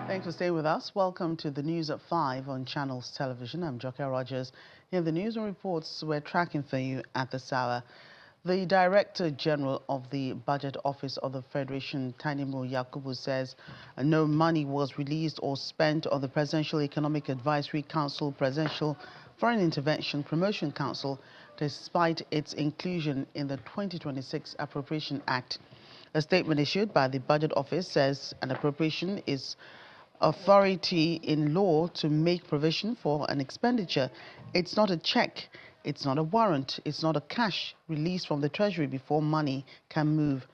Thanks for staying with us. Welcome to the news at 5 on Channels Television. I'm Joker Rogers. Here are the news and reports we're tracking for you at this hour. The Director General of the Budget Office of the Federation, Tanimu Yakubu, says no money was released or spent on the Presidential Economic Advisory Council Presidential Foreign Intervention Promotion Council, despite its inclusion in the 2026 Appropriation Act. A statement issued by the Budget Office says an appropriation is authority in law to make provision for an expenditure. It's not a check, it's not a warrant, it's not a cash release from the Treasury before money can move.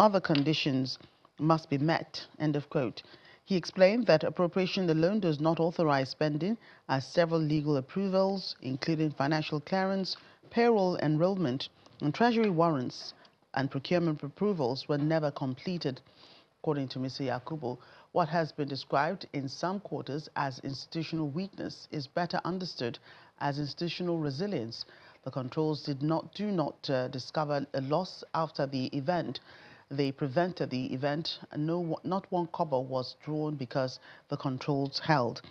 Other conditions must be met, end of quote. He explained that appropriation alone does not authorize spending, as several legal approvals, including financial clearance, payroll enrollment, and Treasury warrants and procurement approvals were never completed. According to Mr. Yakubu, what has been described in some quarters as institutional weakness is better understood as institutional resilience. The controls do not discover a loss after the event. They prevented the event, and not one kobo was drawn because the controls held.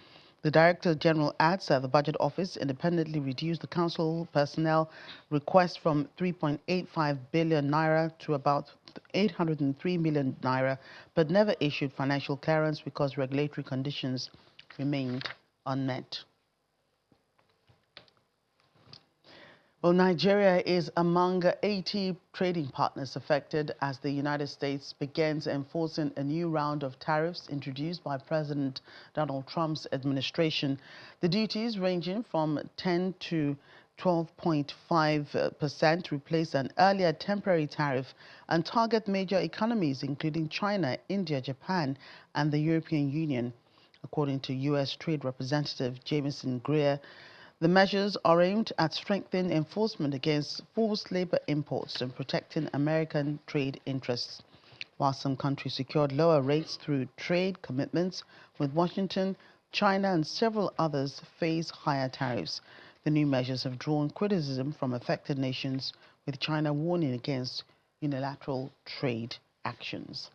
The Director General adds that the Budget Office independently reduced the Council personnel request from 3.85 billion naira to about 803 million naira, but never issued financial clearance because regulatory conditions remained unmet. Well, Nigeria is among 80 trading partners affected as the United States begins enforcing a new round of tariffs introduced by President Donald Trump's administration. The duties ranging from 10 to 12.5% replace an earlier temporary tariff and target major economies including China, India, Japan, and the European Union. According to U.S. Trade Representative Jameson Greer, the measures are aimed at strengthening enforcement against forced labor imports and protecting American trade interests. While some countries secured lower rates through trade commitments with Washington, China and several others face higher tariffs. The new measures have drawn criticism from affected nations, with China warning against unilateral trade actions.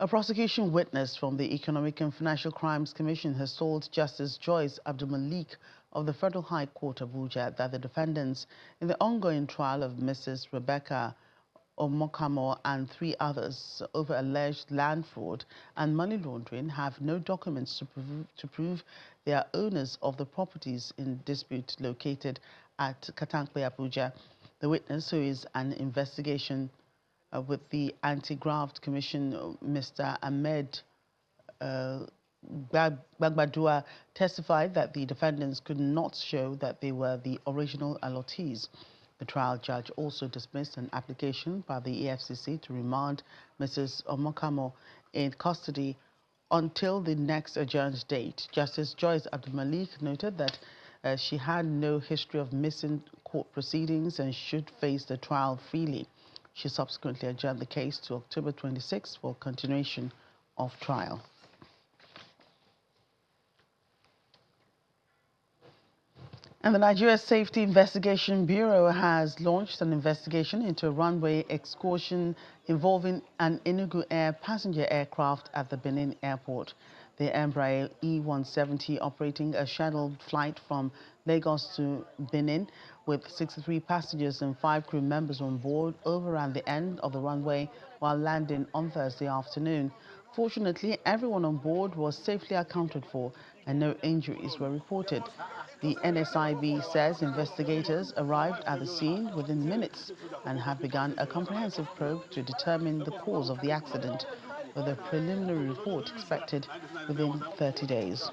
A prosecution witness from the Economic and Financial Crimes Commission has told Justice Joyce Abdulmalik of the Federal High Court of Abuja that the defendants in the ongoing trial of Mrs. Rebecca Omokamo and 3 others over alleged land fraud and money laundering have no documents to prove they are owners of the properties in dispute located at Katankwe, Abuja. The witness, who is an investigation with the Anti-Graft Commission, Mr. Ahmed Gbagbadua, testified that the defendants could not show that they were the original allottees. The trial judge also dismissed an application by the EFCC to remand Mrs. Omokamo in custody until the next adjourned date. Justice Joyce Abdulmalik noted that she had no history of missing court proceedings and should face the trial freely. She subsequently adjourned the case to October 26 for continuation of trial. And the Nigeria Safety Investigation Bureau has launched an investigation into a runway excursion involving an Enugu Air passenger aircraft at the Benin airport. The Embraer E-170 operating a scheduled flight from Lagos to Benin with 63 passengers and 5 crew members on board overran the end of the runway while landing on Thursday afternoon. Fortunately, everyone on board was safely accounted for and no injuries were reported. The NSIB says investigators arrived at the scene within minutes and have begun a comprehensive probe to determine the cause of the accident, with a preliminary report expected within 30 days.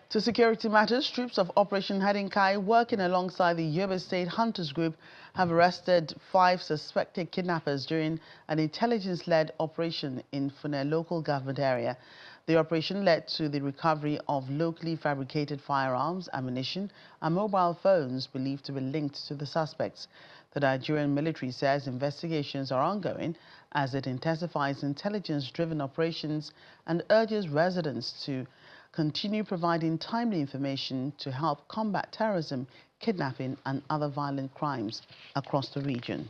To security matters, troops of Operation Hadinkai, working alongside the Yobe State Hunters Group, have arrested 5 suspected kidnappers during an intelligence-led operation in Fune local government area. The operation led to the recovery of locally fabricated firearms, ammunition, and mobile phones believed to be linked to the suspects. The Nigerian military says investigations are ongoing as it intensifies intelligence-driven operations and urges residents to continue providing timely information to help combat terrorism, kidnapping and other violent crimes across the region.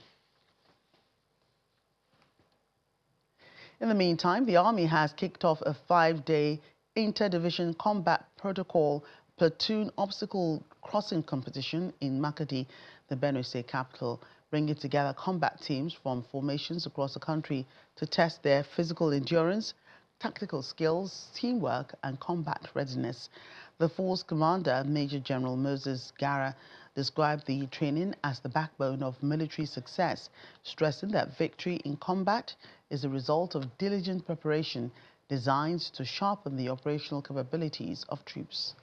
In the meantime, the Army has kicked off a 5-day inter-division combat protocol platoon obstacle crossing competition in Makadi, the Benue State capital, bringing together combat teams from formations across the country to test their physical endurance, tactical skills, teamwork and combat readiness. The force commander, Major General Moses Gara, described the training as the backbone of military success, stressing that victory in combat is a result of diligent preparation designed to sharpen the operational capabilities of troops.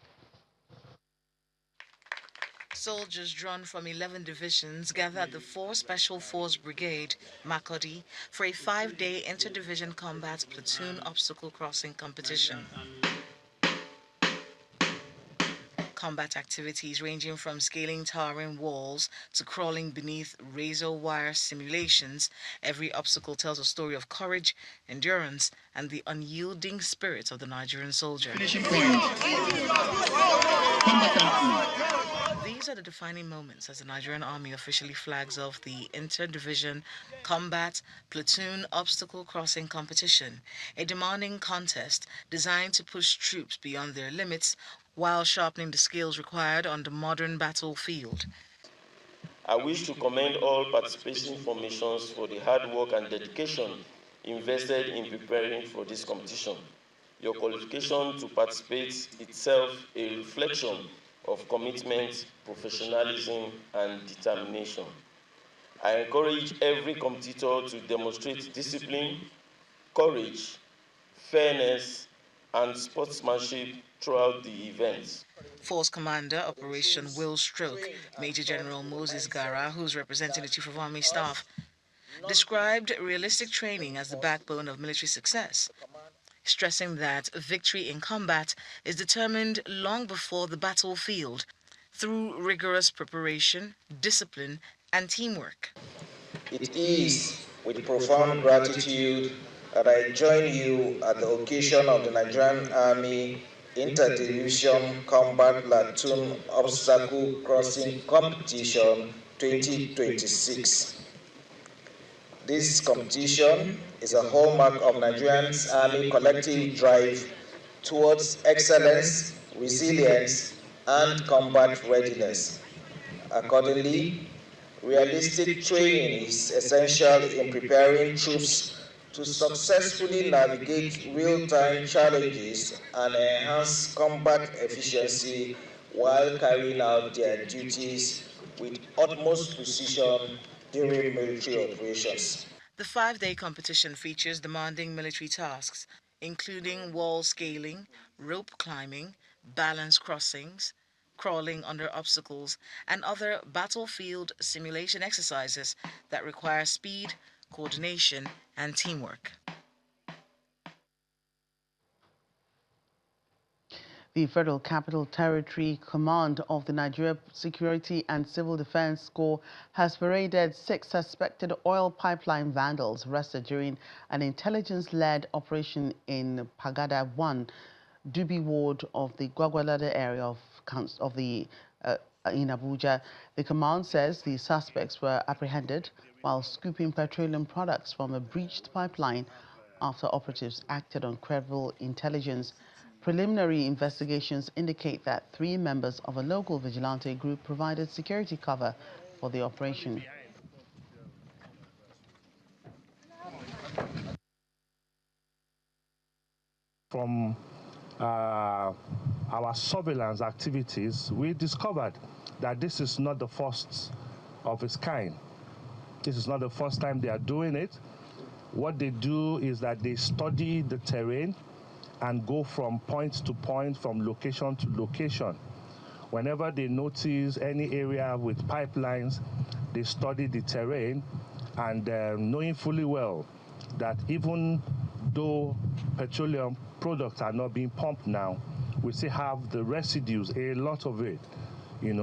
Soldiers drawn from 11 divisions gathered at the 4 Special Force Brigade, Makodi, for a 5-day inter-division combat platoon obstacle crossing competition. Combat activities ranging from scaling towering walls to crawling beneath razor wire simulations, every obstacle tells a story of courage, endurance, and the unyielding spirit of the Nigerian soldier. Finishing point. These are the defining moments as the Nigerian Army officially flags off the Inter-Division Combat Platoon Obstacle Crossing Competition, a demanding contest designed to push troops beyond their limits while sharpening the skills required on the modern battlefield. I wish to commend all participating formations for the hard work and dedication invested in preparing for this competition. Your qualification to participate itself a reflection of commitment, professionalism, and determination. I encourage every competitor to demonstrate discipline, courage, fairness, and sportsmanship throughout the event. Force Commander, Operation Will Stroke, Major General Moses Gara, who's representing the Chief of Army Staff, described realistic training as the backbone of military success, stressing that victory in combat is determined long before the battlefield through rigorous preparation, discipline, and teamwork. It is with profound gratitude that I join you at the occasion of the Nigerian Army Inter-Division Combat Platoon Obstacle Crossing Competition 2026. This competition is a hallmark of Nigerian Army collective drive towards excellence, resilience, and combat readiness. Accordingly, realistic training is essential in preparing troops to successfully navigate real-time challenges and enhance combat efficiency while carrying out their duties with utmost precision during military operations. The 5-day competition features demanding military tasks, including wall scaling, rope climbing, balance crossings, crawling under obstacles, and other battlefield simulation exercises that require speed, coordination, and teamwork. The Federal Capital Territory Command of the Nigeria Security and Civil Defense Corps has paraded 6 suspected oil pipeline vandals arrested during an intelligence-led operation in Pagada 1, Dubi Ward of the Gwagwalada area in Abuja. The command says the suspects were apprehended while scooping petroleum products from a breached pipeline after operatives acted on credible intelligence. Preliminary investigations indicate that 3 members of a local vigilante group provided security cover for the operation. From our surveillance activities, we discovered that this is not the first of its kind. This is not the first time they are doing it. What they do is that they study the terrain and go from point to point, from location to location. Whenever they notice any area with pipelines, they study the terrain, and knowing fully well that even though petroleum products are not being pumped now, we still have the residues, a lot of it,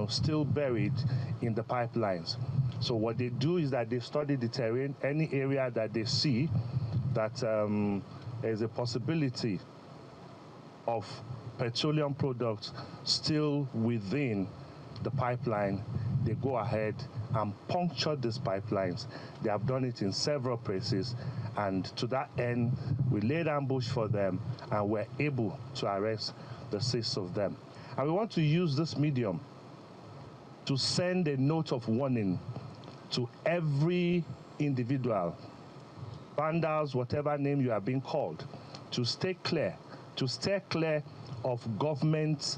still buried in the pipelines. So what they do is that they study the terrain, any area that they see that there's a possibility of petroleum products still within the pipeline, they go ahead and puncture these pipelines. They have done it in several places, and to that end, we laid ambush for them and were able to arrest the 6 of them. And we want to use this medium to send a note of warning to every individual, vandals, whatever name you are being called, to stay clear of government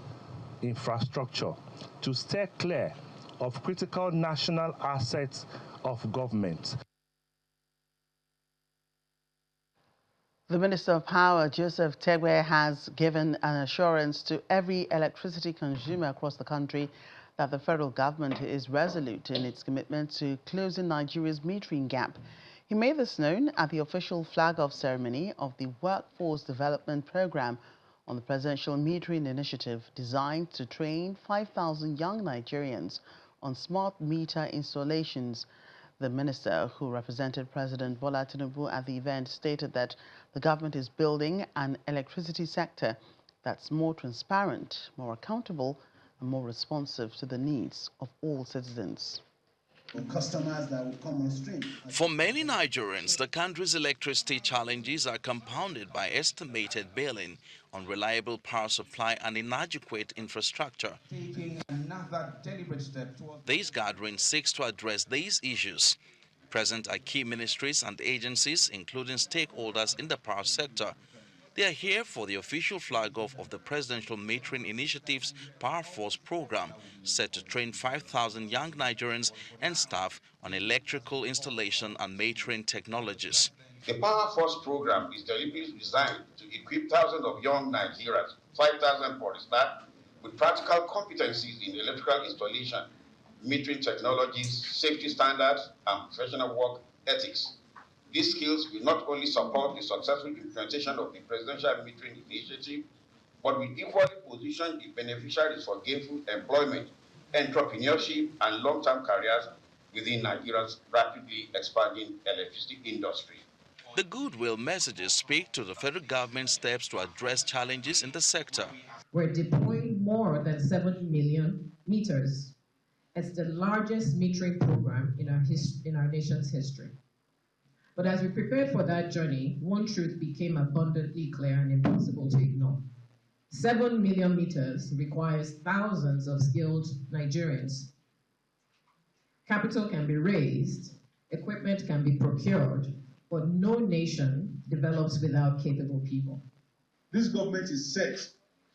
infrastructure, to stay clear of critical national assets of government. The Minister of Power, Joseph Tegbe, has given an assurance to every electricity consumer across the country that the federal government is resolute in its commitment to closing Nigeria's metering gap. He made this known at the official flag-off ceremony of the Workforce Development Program on the Presidential Metering Initiative, designed to train 5,000 young Nigerians on smart meter installations. The minister, who represented President Bola Tinubu at the event, stated that the government is building an electricity sector that's more transparent, more accountable, and more responsive to the needs of all citizens. Customers that will come on stream. For many Nigerians, the country's electricity challenges are compounded by estimated billing, unreliable power supply, and inadequate infrastructure. Taking another deliberate step towards This gathering seeks to address these issues. Present are key ministries and agencies, including stakeholders in the power sector. They are here for the official flag-off of the Presidential Metering Initiative's Power Force program, set to train 5,000 young Nigerians and staff on electrical installation and metering technologies. The Power Force program is deliberately designed to equip thousands of young Nigerians, 5,000 for the start, with practical competencies in electrical installation, metering technologies, safety standards, and professional work ethics. These skills will not only support the successful implementation of the Presidential Metering Initiative, but will equally position the beneficiaries for gainful employment, entrepreneurship, and long-term careers within Nigeria's rapidly expanding electricity industry. The goodwill messages speak to the federal government's steps to address challenges in the sector. We're deploying more than 7 million meters. It's the largest metering program in our nation's history. But as we prepared for that journey, one truth became abundantly clear and impossible to ignore. 7 million meters requires thousands of skilled Nigerians. Capital can be raised, equipment can be procured, but no nation develops without capable people. This government is set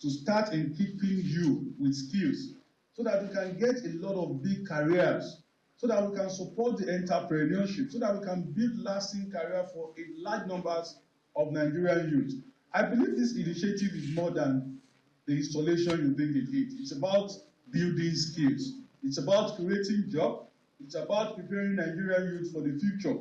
to start equipping you with skills so that we can get a lot of big careers, so that we can support the entrepreneurship, so that we can build lasting career for a large numbers of Nigerian youth. I believe this initiative is more than the installation you think it is. It's about building skills. It's about creating jobs. It's about preparing Nigerian youth for the future.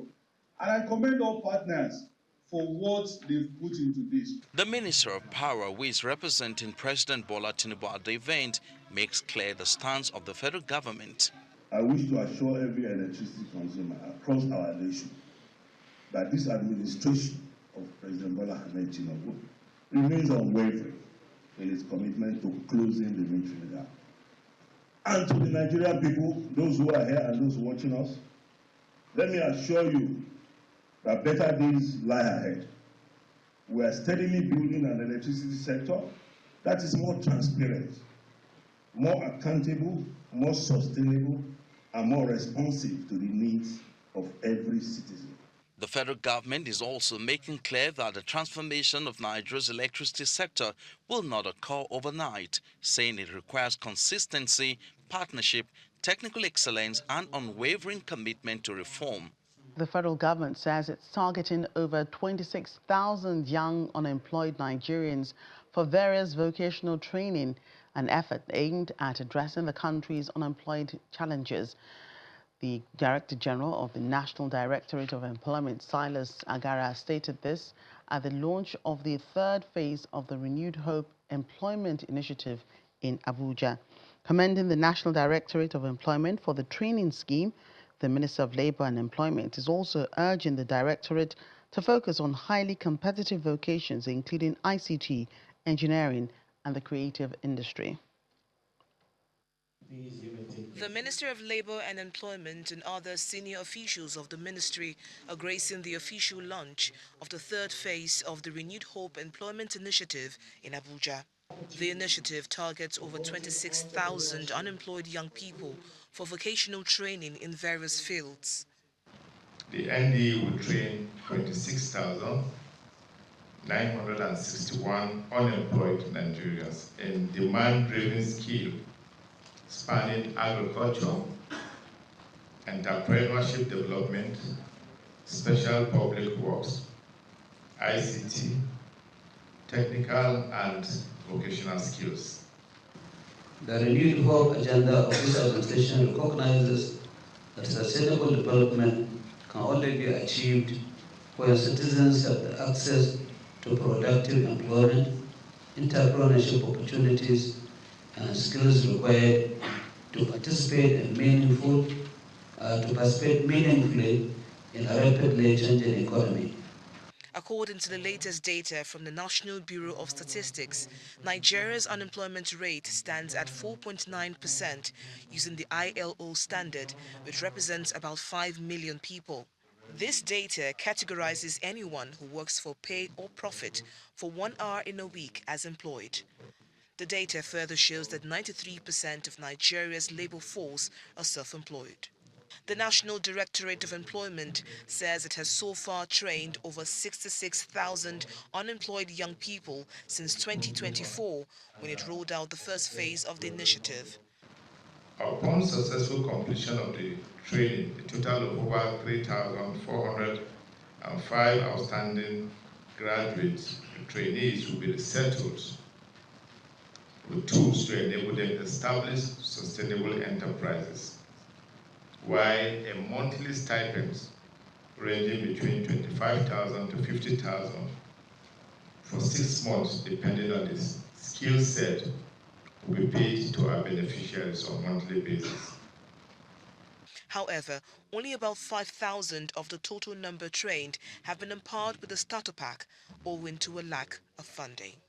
And I commend all partners for what they've put into this. The Minister of Power, who is representing President Bola Tinubu at the event, makes clear the stance of the federal government. I wish to assure every electricity consumer across our nation that this administration of President Bola Tinubu remains unwavering in its commitment to closing the metering gap. And to the Nigerian people, those who are here and those watching us, let me assure you that better days lie ahead. We are steadily building an electricity sector that is more transparent, more accountable, more sustainable, and more responsive to the needs of every citizen. The federal government is also making clear that the transformation of Nigeria's electricity sector will not occur overnight, saying it requires consistency, partnership, technical excellence, and unwavering commitment to reform. The federal government says it's targeting over 26,000 young unemployed Nigerians for various vocational training, an effort aimed at addressing the country's unemployed challenges. The Director General of the National Directorate of Employment, Silas Agara, stated this at the launch of the third phase of the Renewed Hope Employment Initiative in Abuja. Commending the National Directorate of Employment for the training scheme, The Minister of Labour and Employment is also urging the Directorate to focus on highly competitive vocations, including ICT, engineering, and the creative industry. The Minister of Labour and Employment and other senior officials of the ministry are gracing the official launch of the third phase of the Renewed Hope Employment Initiative in Abuja. The initiative targets over 26,000 unemployed young people for vocational training in various fields. The ND will train 26,961 unemployed Nigerians in demand-driven skills spanning agriculture, entrepreneurship development, special public works, ICT, technical and vocational skills. The renewed hope agenda of this administration recognizes that sustainable development can only be achieved when citizens have the access to productive employment, entrepreneurship opportunities, and skills required to participate meaningfully in a rapidly changing economy. According to the latest data from the National Bureau of Statistics, Nigeria's unemployment rate stands at 4.9% using the ILO standard, which represents about 5 million people. This data categorizes anyone who works for pay or profit for 1 hour in a week as employed. The data further shows that 93% of Nigeria's labor force are self-employed. The National Directorate of Employment says it has so far trained over 66,000 unemployed young people since 2024, when it rolled out the first phase of the initiative. Upon successful completion of the training, a total of over 3,405 outstanding graduates and trainees will be resettled with tools to enable them to establish sustainable enterprises, while a monthly stipend ranging between 25,000 to 50,000 for 6 months, depending on the skill set, will be paid to our beneficiaries on a monthly basis. However, only about 5,000 of the total number trained have been empowered with the starter pack, owing to a lack of funding.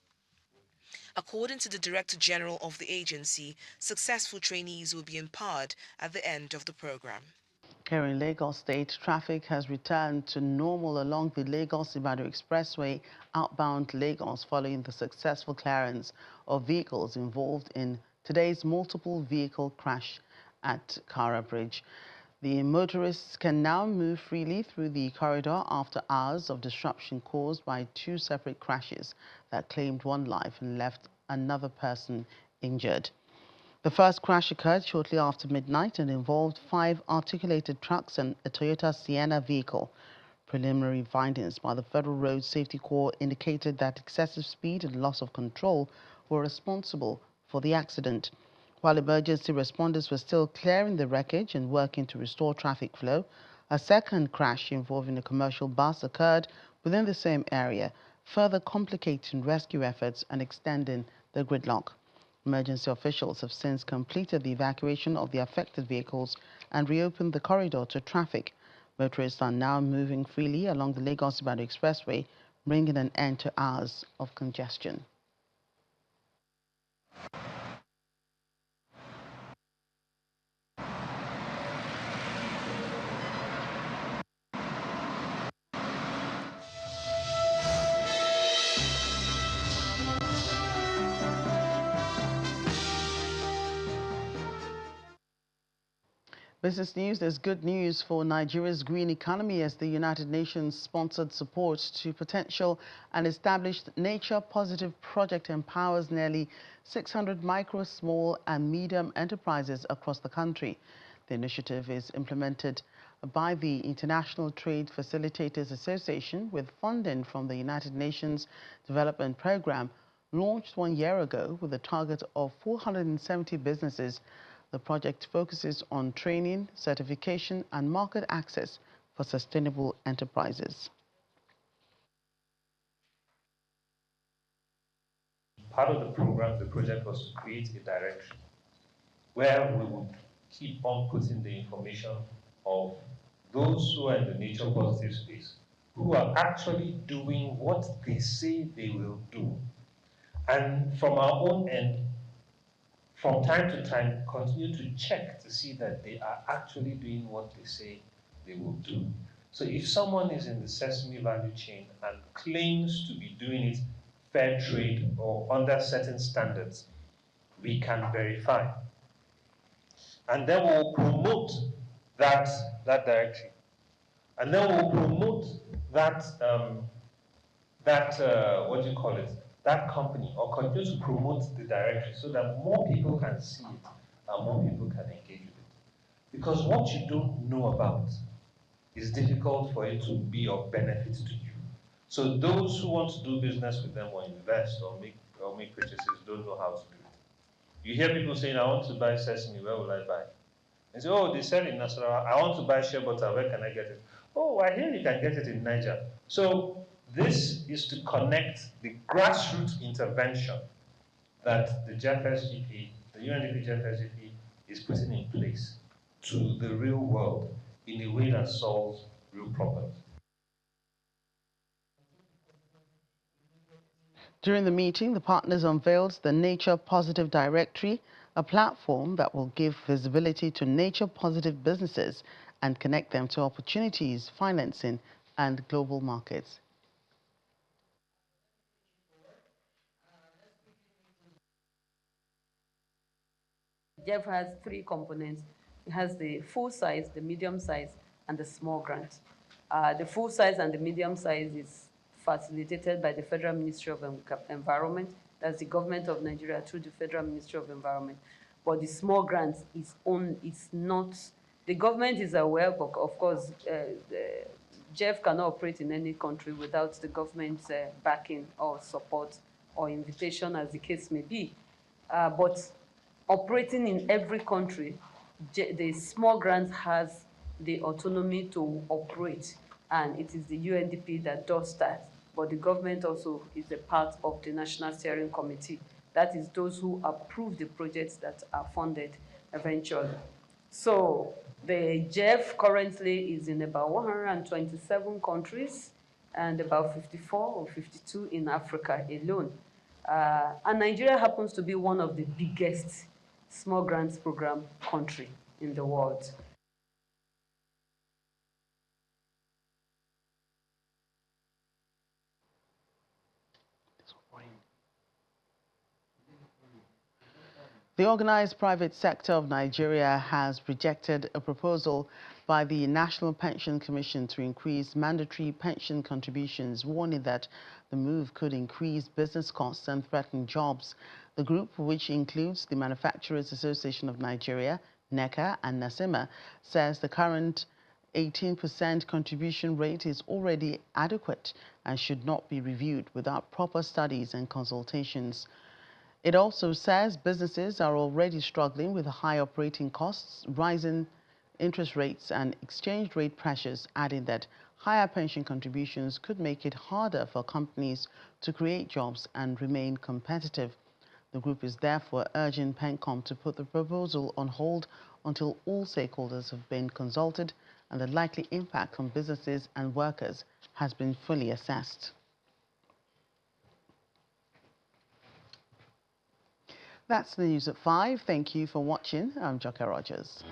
According to the Director General of the agency, successful trainees will be empowered at the end of the program. Here in Lagos State, traffic has returned to normal along the Lagos-Ibadan Expressway outbound Lagos following the successful clearance of vehicles involved in today's multiple vehicle crash at Kara Bridge. The motorists can now move freely through the corridor after hours of disruption caused by 2 separate crashes that claimed 1 life and left another person injured. The first crash occurred shortly after midnight and involved 5 articulated trucks and a Toyota Sienna vehicle. Preliminary findings by the Federal Road Safety Corps indicated that excessive speed and loss of control were responsible for the accident. While emergency responders were still clearing the wreckage and working to restore traffic flow, a second crash involving a commercial bus occurred within the same area, further complicating rescue efforts and extending the gridlock. Emergency officials have since completed the evacuation of the affected vehicles and reopened the corridor to traffic. Motorists are now moving freely along the Lagos-Ibadan Expressway, bringing an end to hours of congestion. Business news, there's good news for Nigeria's green economy as the United Nations sponsored support to potential and established Nature Positive project empowers nearly 600 micro, small and medium enterprises across the country. The initiative is implemented by the International Trade Facilitators Association with funding from the United Nations Development Programme, launched 1 year ago with a target of 470 businesses. The project focuses on training, certification and market access for sustainable enterprises. Part of the program, the project was to create a direction where we would keep on putting the information of those who are in the nature positive space, who are actually doing what they say they will do. And from our own end, from time to time, continue to check to see that they are actually doing what they say they will do. So if someone is in the sesame value chain and claims to be doing it fair trade or under certain standards, we can verify. And then we'll promote that directory. And then we'll promote that, what do you call it, that company, or continue to promote the directory so that more people can see it and more people can engage with it. Because what you don't know about is difficult for it to be of benefit to you. So those who want to do business with them or invest or make purchases don't know how to do it. You hear people saying, I want to buy sesame, where will I buy? They say, oh, they sell in Nasarawa. I want to buy shea butter, where can I get it? Oh, I hear you can get it in Niger. So this is to connect the grassroots intervention that the JFSGP, the UNDP JFSGP, is putting in place to the real world in a way that solves real problems. During the meeting, the partners unveiled the Nature Positive Directory, a platform that will give visibility to nature-positive businesses and connect them to opportunities, financing, and global markets. JEF has three components. It has the full size, the medium size, and the small grant. The full size and the medium size is facilitated by the Federal Ministry of Environment. That's the government of Nigeria through the Federal Ministry of Environment. But the small grants it's not, the government is aware, but of course, JEF cannot operate in any country without the government's backing or support or invitation, as the case may be. But operating in every country, the small grant has the autonomy to operate, and it is the UNDP that does that. But the government also is a part of the National Steering Committee. That is those who approve the projects that are funded eventually. So the JEF currently is in about 127 countries and about 54 or 52 in Africa alone. And Nigeria happens to be one of the biggest small grants program country in the world. The organized private sector of Nigeria has rejected a proposal by the National Pension Commission to increase mandatory pension contributions, warning that the move could increase business costs and threaten jobs. The group, which includes the Manufacturers Association of Nigeria, NECA, and NASIMA, says the current 18% contribution rate is already adequate and should not be reviewed without proper studies and consultations. It also says businesses are already struggling with high operating costs, rising interest rates, and exchange rate pressures, adding that higher pension contributions could make it harder for companies to create jobs and remain competitive. The group is therefore urging PENCOM to put the proposal on hold until all stakeholders have been consulted and the likely impact on businesses and workers has been fully assessed. That's the news at 5. Thank you for watching. I'm Joker Rogers.